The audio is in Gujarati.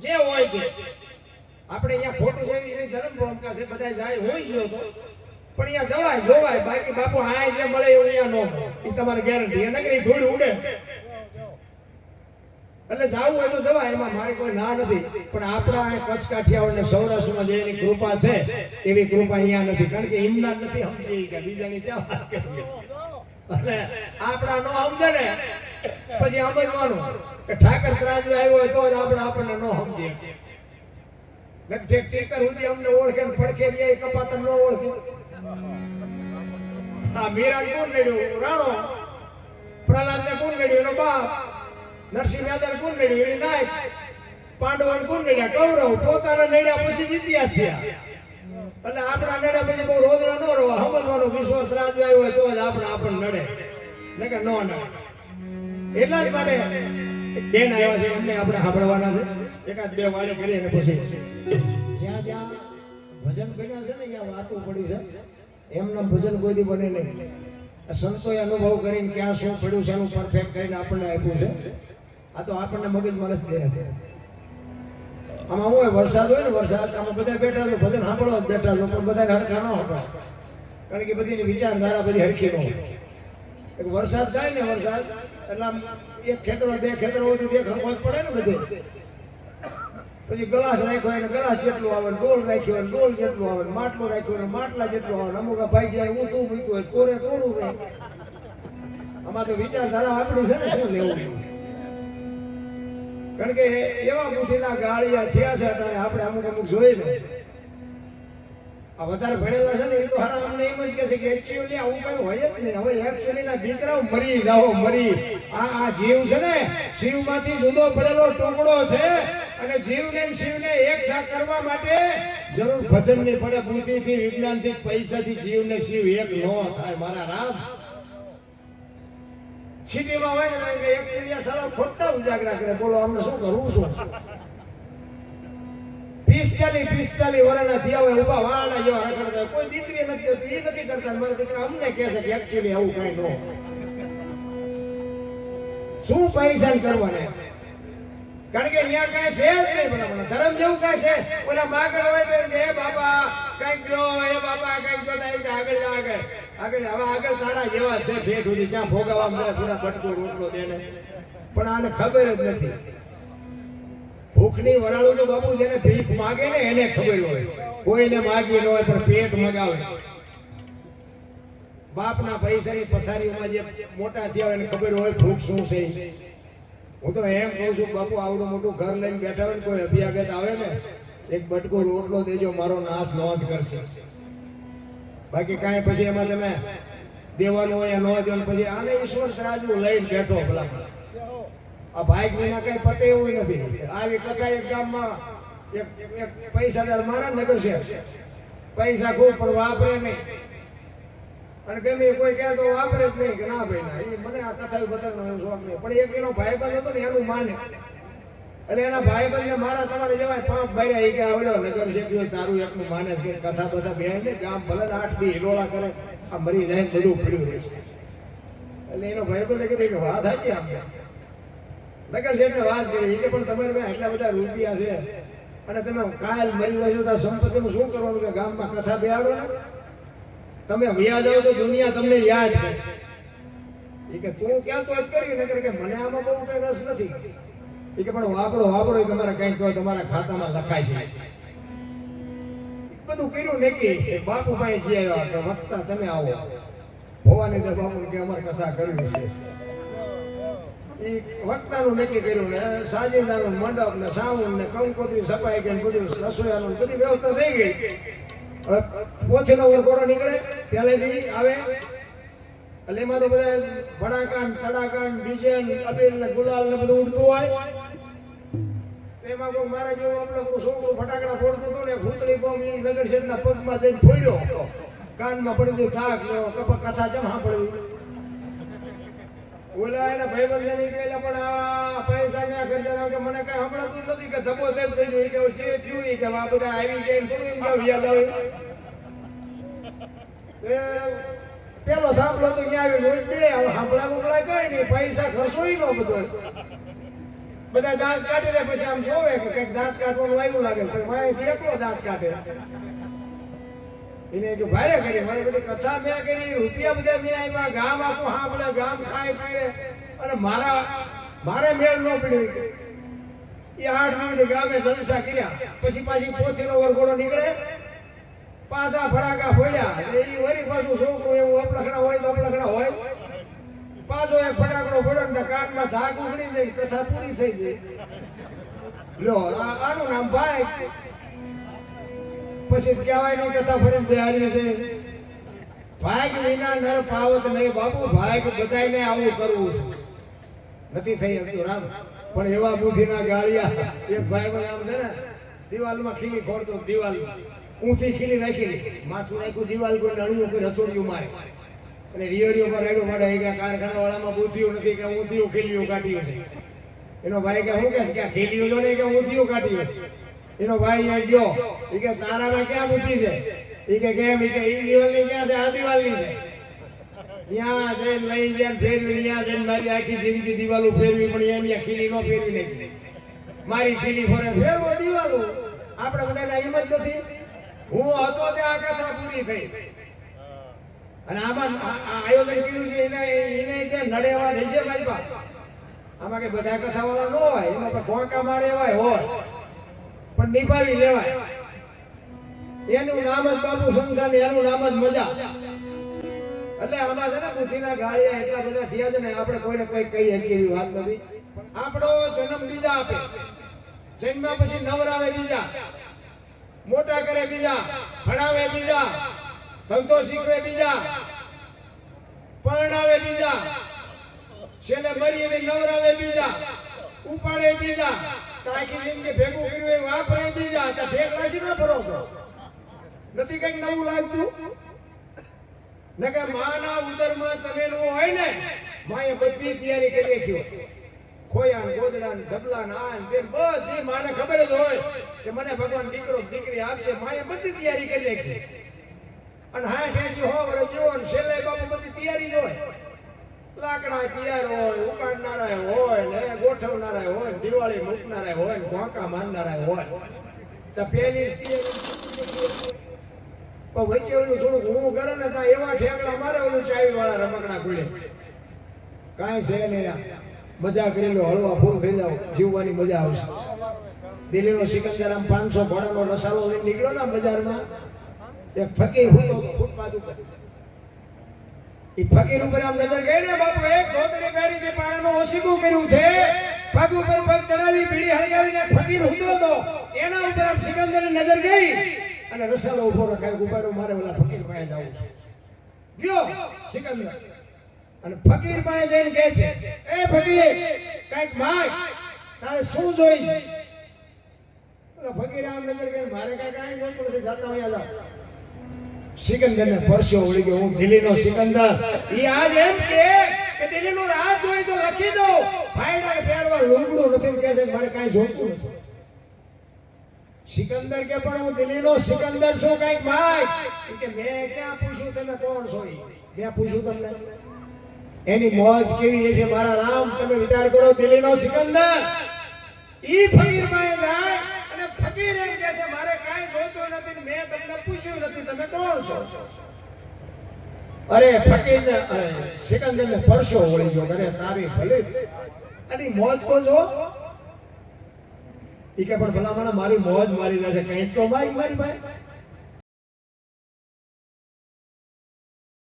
જે હોય તે આપણે અહીંયા ખોટું છે એની જન્મ ભૂમિકા છે બધા જાય હોય ગયો તો પણ અહીંયા જવાય જોવાય બાકી બાપુ આ જે મળે એવું અહીંયા ન મળે એ તમારી ગેરંટી એને કે ધૂળ ઉડે એટલે જાવું હોય તો જવાય એમાં મારી કોઈ ના નથી પણ આપણા કચ્છ કાઠિયાવાડ ને સૌરાષ્ટ્રમાં જે એની કૃપા છે એવી કૃપા અહીંયા નથી કારણ કે એમના નથી સમજી કે બીજાની ચા વાત કરવી અને આપણા નો સમજે ને પછી સમજવાનું કે ઠાકર ત્રાજુ આવ્યો હોય તો જ આપણને નો સમજે ટેકર સુધી અમને ઓળખે ને પડખે રે કપાતર નો ઓળખે આ મીરા કોણ નડ્યું રાણો પ્રહલાદ ને કોણ નડ્યું એનો બાપ નરસિંહ મહેતા કોણ નડ્યું એની નાયક પાંડવન કોણ નડ્યા કૌરવ પોતાના નડ્યા પછી ઇતિહાસ થયા એટલે આપણા નડ્યા પછી બહુ રોજડા ન રહો સમજવાનું વિશ્વાસ રાજ આવ્યો હોય તો જ આપણને નડે ને કે નો નડે એટલા જ માટે બેન આવ્યા છે એમને આપણે સાંભળવાના છે એકાદ બે વાળી કરી અને પછી જ્યાં જ્યાં ભજન કર્યા છે ને ત્યાં વાતો પડી છે એમના ભજન કોઈ દી બને નહીં સંતોએ અનુભવ કરીને ક્યાં શું પડ્યું છે એનું પરફેક્ટ કરીને આપણને આપ્યું છે આ તો આપણને મગજમાં નથી દે આમાં હું વરસાદ હોય ને વરસાદ આમાં બધા બેઠા છો ભજન સાંભળવા જ બેઠા છો પણ બધા હરખા ન સાંભળો કારણ કે બધીની વિચારધારા બધી હરખી ન હોય એક વરસાદ થાય ને વરસાદ એટલે એક ખેતરો બે ખેતરો હોય બે ખરખો જ પડે ને બધે પછી ગ્લાસ રાખ્યો ને ગ્લાસ જેટલું આવે ડોલ રાખ્યો ને ડોલ જેટલું આવે માટલું રાખ્યું ને માટલા જેટલું આવે અમુક ભાઈ ગયા ઊંધું મૂક્યું હોય કોરે કોરું રહે આમાં તો વિચારધારા આપણી છે ને શું લેવું કારણ કે એવા બુદ્ધિના ગાળિયા થયા છે ત્યારે આપણે અમુક જોઈ ને આ વધારે ભણેલા છે ને એ તો હારા અમને એમ જ કહે છે કે એકચ્યુઅલી આવું કઈ હોય જ નહીં હવે એકચ્યુઅલી ના દીકરાઓ મરી જાઓ મરી આ જીવ છે ને શિવમાંથી જુદો પડેલો ટુકડો છે અને જીવને શિવને એક કરવા માટે જરૂર ભજન ની પડે બુદ્ધિથી વિજ્ઞાનથી પૈસાથી જીવને શિવ એક ન થાય મારા રામ સિટીમાં હોય ને એક ઇન્ડિયા સારા ખોટા ઉજાગરા કરે બોલો અમને શું કરવું શું 45 વર્ષના થયા હોય ઉભા વાળા જેવા રખડતા કોઈ દીકરી નથી હોતી એ નથી કરતા મારા દીકરા અમને કહે છે કે એકચ્યુઅલી આવું કઈ ન શું પૈસા કરવાને કારણ કે અહીંયા કઈ છે જ નહીં ભલા ધર્મ જેવું કઈ છે ઓલા માગણ હોય તો એ બાબા કઈક જો એ બાબા કઈક જો આગળ હવે આગળ તારા જેવા છે ઠેઠ સુધી ક્યાં ભોગાવા મળે પૂરા બટકો રોટલો દેને પણ આને ખબર જ નથી ભૂખની વરાળું તો બાપુ જેને ભીખ માગે ને એને ખબર હોય કોઈને માગવી ન હોય પણ પેટ મગાવે બાપના પૈસાની પથારીઓમાં જે મોટા થયા હોય એને ખબર હોય ભૂખ શું છે હું તો એમ કહું છું બાપુ આવડું મોટું ઘર લઈને બેઠા હોય ને કોઈ અભ્યાગત આવે ને એક બટકો રોટલો દેજો મારો નાથ નોંધ કરશે બાકી કાંઈ પછી એમાં તમે દેવાનું હોય ન દેવાનું પછી આને ઈશ્વર રાજુ લઈને બેઠો ભલા આ ભાઈ વિના કઈ પતે એવું નથી આવી કથા એક ગામમાં એક પૈસાદાર મારા નગર છે પૈસા ખૂબ પણ વાપરે નહીં અને ગમે કોઈ કહે તો વાપરે જ નહીં કે ના ભાઈ ના એ મને આ કથા બતાવવાનો શોખ નહીં પણ એક એનો ભાઈબંધ હતો ને એનું માને એટલે એના ભાઈબંધને મારા તમારે જવાય 5 ભાઈ કે આવડો નગર છે તારું એકનું માને છે કથા બધા બે ને ગામ ભલે 8 દી હિલોળા કરે આ મરી જાય બધું પડ્યું રહેશે એટલે એનો ભાઈબંધે કીધું કે વાત સાચી આમ નગર શેઠને વાત કરી કે પણ તમારે આટલા બધા રૂપિયા છે અને તમે કાલ મરી જશો તો સંપત્તિનું શું કરવાનું કે ગામમાં કથા બેહાડો ને તમે વ્યા જાઓ તો દુનિયા તમને યાદ કરે એ કે તું ક્યાં તો જ કરી નગર કે મને આમાં બહુ કઈ રસ નથી એ કે પણ વાપરો એ તમારે કઈક તો તમારા ખાતામાં લખાય છે બધું કર્યું નક્કી બાપુ ભાઈ જે આવ્યા કે વક્તા તમે આવો હોવાની તો બાપુ કે અમારે કથા કરવી છે વક્તાનું નક્કી કર્યું ને સાજીદાનું મંડપ ને સાવન ને કંકોત્રી સફાઈ કે બધું રસોઈયાનું બધી વ્યવસ્થા થઈ ગઈ હવે પોથીનો વરઘોડો નીકળે પહેલેથી આવે એટલે એમાં તો બધા ભડાકા તડાકા ડીજે અબીર ને ગુલાલ ને બધું ઉડતું હોય એમાં કોઈ મારા જેવો આપણે છોકરું ફટાકડા ફોડતું હતું ને ભૂતળી બોમ્બ એ નગર શેઠના પગમાં જઈને ફોડ્યો કાનમાં પડી ગઈ થાક લેવો કથા ચમ સાંભળવી ઓલા એના ભાઈબંધ નીકળેલા પણ આ પૈસા ને ખર્ચા કે મને કઈ સંભળાતું નથી કે ધબો ધબ થઈ ગયું કે જે થયું કે આ બધા આવી ગયા થોડું એમ યાદ આવે પેલો સાંભળો તો અહીંયા આવ્યો બે સાંભળા કઈ નહીં પૈસા ખર્ચો નો બધો બધા દાંત કાઢી લે પછી આમ જોવે કે કંઈક દાંત કાઢવાનું આવ્યું લાગે પછી મારે એકલો દાંત કાઢે એને કે ભારે કરી મારે બધી કથા મેં કરી રૂપિયા બધા મેં આવ્યા ગામ આખું સાંભળે ગામ ખાય પીએ અને મારે મેળ ન પડી એ 8 દિવસ ગામે જલસા કર્યા પછી પાછી પોથીનો વરઘોડો નીકળે પાછા ફરાકા ફોડ્યા એ વળી પાછું છોકરું એવું અપલખણા હોય તો અપલખણા હોય પાછો એક ફટાકડો ફોડ્યો ને કાનમાં ધાક ઉગડી જાય કથા પૂરી થઈ જાય લો આનું નામ ભાઈ પછી કહેવાય નહીં કથા ફરીને બિહારી છે ભાગ વિના નર પાવત નહીં બાપુ ભાગ બધાને આવું કરવું છે નથી થઈ શકતું રામ પણ એવા બુદ્ધિના ગાળિયા એક ભાઈ મને આમ છે ને દિવાલમાં ખીલી ખોડતો દિવાલ ઊંચી ખીલી રાખી માથું નાખ્યું દિવાલ કોઈ નળિયું કોઈ રચોડિયું મારે અને રિયરિયો પર રેડો મારે કે કારખાના વાળામાં બુદ્ધિઓ નથી કે ઊંચીઓ ખીલીઓ કાઢ્યું છે એનો ભાઈ કે શું કે છે કે ખીલીઓ જો નહીં કે ઊંચીઓ કાઢ્યું એનો ભાઈ અહીંયા ગયો એ કે તારામાં ક્યાં બુદ્ધિ છે એ કે કેમ એ કે એ દિવાલની ક્યાં છે આ દિવાલની છે ત્યાં જઈને લઈ ગયા ફેરવી ત્યાં જઈને મારી આખી જિંદગી દિવાલો ફેરવી પણ એની ખીલી નો ફેરવી નાખી મારી ખીલી ફરે ફેરવો દિવાલો આપણે બધાને હિંમત નથી હું હતો ત્યાં આ કથા પૂરી થઈ અને આમાં આયોજન કર્યું છે એને ત્યાં નડેવા દેશે મારી પાસે આમાં કે બધા કથા વાળા ન હોય એમાં ભોંકા મારે એવાય હોય પણ નિભાવી લેવાય એનું નામ જ બાપુ સંસાર એનું નામ જ મજા એટલે આમાં છે ને બુદ્ધિના ગાળિયા એટલા બધા થયા છે ને આપણે કોઈને કોઈ કહી શકીએ એવી વાત નથી આપણો જન્મ બીજા આપે જન્મ્યા પછી નવરાવે બીજા મોટા કરે બીજા ભણાવે બીજા ધંધો શીખવે બીજા પરણાવે બીજા છેલ્લે મરીને નવરાવે બીજા ઉપાડે બીજા આખી જિંદગી ભેગું કર્યું એ વાપરે બીજા તો ઠેક રાશી ના ભરોસો નથી કઈક નવું લાગતું ને કે માના ઉદરમાં તમેલું હોય ને માએ બધી તૈયારી કરી રાખી હોય ખોયા ગોદડા જબલા નાન તેમ બધી માને ખબર જ હોય કે મને ભગવાન દીકરો દીકરી આપશે માએ બધી તૈયારી કરી રાખી અને 60-80 વર્ષ જેવો ને છેલ્લે બાપુ બધી તૈયારી જ હોય લાકડા તૈયાર હોય ઉકાળનારા હોય ને ગોઠવનારા હોય દિવાળી મૂકનારા હોય ને ઘોંકા મારનારા હોય તો પેલી વચ્ચે ઓલું થોડુંક હું કરે ને ત્યાં એવા ઠેકડા મારે ઓલું ચાવી વાળા રમકડા ખુલે કાંઈ છે નહીં મજા કરી લો હળવા ફૂલ થઈ જાવ જીવવાની મજા આવશે દિલ્હીનો સિકંદર આમ 500 ઘોડાનો રસાલો લઈને નીકળ્યો ને બજારમાં એક ફકીર હતો ફૂટપાથ ઉપર એ ફકીર ઉપર આમ નજર ગઈ ને બાપુ એક ધોતરી પહેરી જે પાણાનો ઓશીકું કર્યું છે પગ ઉપર પગ ચડાવી બીડી હળગાવીને ફકીર હતો તો એના ઉપર આમ સિકંદરની નજર ગઈ અને રસાલો ઉભો રખાય ઉભારો મારે ઓલા ફકીર પાસે જવું છે ગયો સિકંદર અને ફકીર પાસે જઈને કહે છે એ ફકીર કઈક માંગ તારે શું જોઈ છે ઓલા ફકીર આમ નજર ગઈ મારે કઈક કાંઈ જોઈતું નથી જાતા અહીંયા જાવ સિકંદર ને પરસ્યો વળી ગયો હું દિલ્હીનો સિકંદર ઈ આજ એમ કે દિલ્હીનો રાજ હોય તો લખી દો ફાયડા પહેરવા લુગડું નથી કહે છે મારે કાંઈ જોઈતું નથી સિકંદર કે પણ હું દિલ્હીનો સિકંદર છું કઈક ભાઈ કે મેં ક્યાં પૂછ્યું તમે કોણ છો મેં પૂછ્યું તમને એની મોજ કેવી છે મારા રામ તમે વિચાર કરો દિલ્હીનો સિકંદર ઈ ફકીર પાસે જાય અને ફકીર એમ કહે છે મારે કાંઈ જોઈતું નથી મેં તમને પૂછ્યું નથી તમે કોણ છો અરે ફકીર ને સિકંદર ને પરસો વળી ગયો અરે તારી ભલે આની મોજ તો જો ઈ કે પણ ભલા મને મારી મોજ મારી જશે કંઈક તો મારી ભાઈ